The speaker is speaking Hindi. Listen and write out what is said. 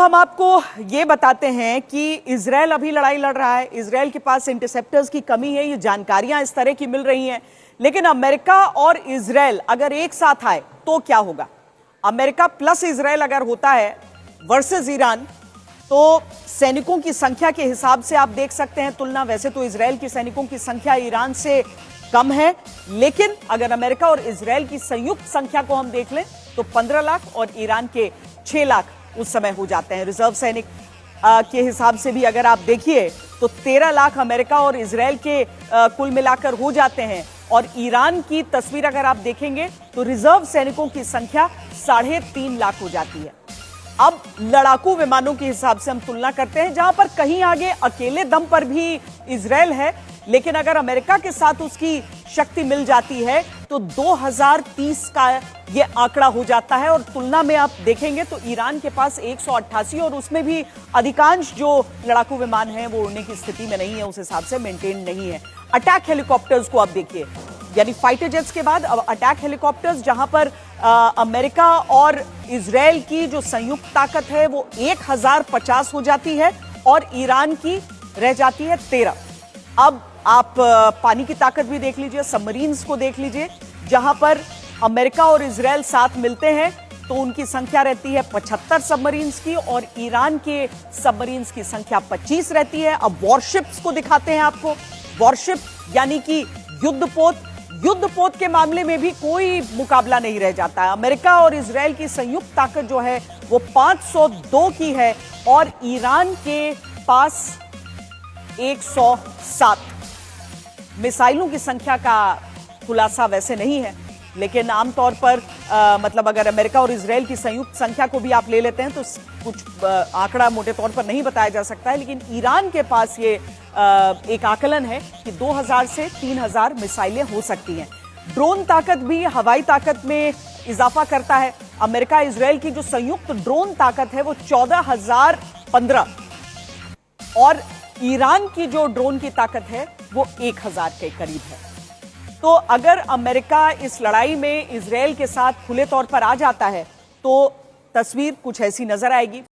अब हम आपको ये बताते हैं कि इजरायल अभी लड़ाई लड़ रहा है। इजरायल के पास इंटरसेप्टर्स की कमी है, ये जानकारियां इस तरह की मिल रही हैं। लेकिन अमेरिका और इजरायल अगर एक साथ आए तो क्या होगा? अमेरिका प्लस इजरायल अगर होता है वर्सेस ईरान, तो सैनिकों की संख्या के हिसाब से आप देख सकते हैं तुलना। वैसे तो इजरायल की सैनिकों की संख्या ईरान से कम है, लेकिन अगर अमेरिका और इजरायल की संयुक्त संख्या को हम देख लें तो 15 लाख और ईरान के 6 लाख उस समय हो जाते हैं। रिजर्व सैनिक के हिसाब से भी अगर आप देखिए तो 13 लाख अमेरिका और इजरायल के कुल मिलाकर हो जाते हैं। और ईरान की तस्वीर अगर आप देखेंगे तो रिजर्व सैनिकों की संख्या 3.5 लाख हो जाती है। अब लड़ाकू विमानों के हिसाब से हम तुलना करते हैं, जहां पर कहीं आगे अकेले दम पर भी इजरायल है, लेकिन अगर अमेरिका के साथ उसकी शक्ति मिल जाती है तो 2030 का ये आंकड़ा हो जाता है। और तुलना में आप देखेंगे तो ईरान के पास 188 और उसमें भी अधिकांश जो लड़ाकू विमान हैं वो उड़ने की स्थिति में नहीं है, उस हिसाब से मेंटेन नहीं है। अटैक हेलीकॉप्टर्स को आप देखिए, यानी फाइटर जेट्स के बाद अब अटैक हेलीकॉप्टर्स, जहां पर अमेरिका और इजरायल की जो संयुक्त ताकत है वो 1050 हो जाती है और ईरान की रह जाती है 13। अब आप पानी की ताकत भी देख लीजिए, सबमरीन्स को देख लीजिए, जहां पर अमेरिका और इजरायल साथ मिलते हैं तो उनकी संख्या रहती है 75 सबमरीन्स की और ईरान के सबमरीन्स की संख्या 25 रहती है। अब वॉरशिप्स को दिखाते हैं आपको। वॉरशिप यानी कि युद्धपोत के मामले में भी कोई मुकाबला नहीं रह जाता है। अमेरिका और इजरायल की संयुक्त ताकत जो है वो 502 की है और ईरान के पास 107। मिसाइलों की संख्या का खुलासा वैसे नहीं है, लेकिन आमतौर पर मतलब अगर अमेरिका और इजरायल की संयुक्त संख्या को भी आप ले लेते हैं तो कुछ आंकड़ा मोटे तौर पर नहीं बताया जा सकता है। लेकिन ईरान के पास ये एक आकलन है कि 2000 से 3000 मिसाइलें हो सकती हैं। ड्रोन ताकत भी हवाई ताकत में इजाफा करता है। अमेरिका इजरायल की जो संयुक्त ड्रोन ताकत है वो 14,015 और ईरान की जो ड्रोन की ताकत है वो 1000 के करीब है। तो अगर अमेरिका इस लड़ाई में इजरायल के साथ खुले तौर पर आ जाता है तो तस्वीर कुछ ऐसी नजर आएगी।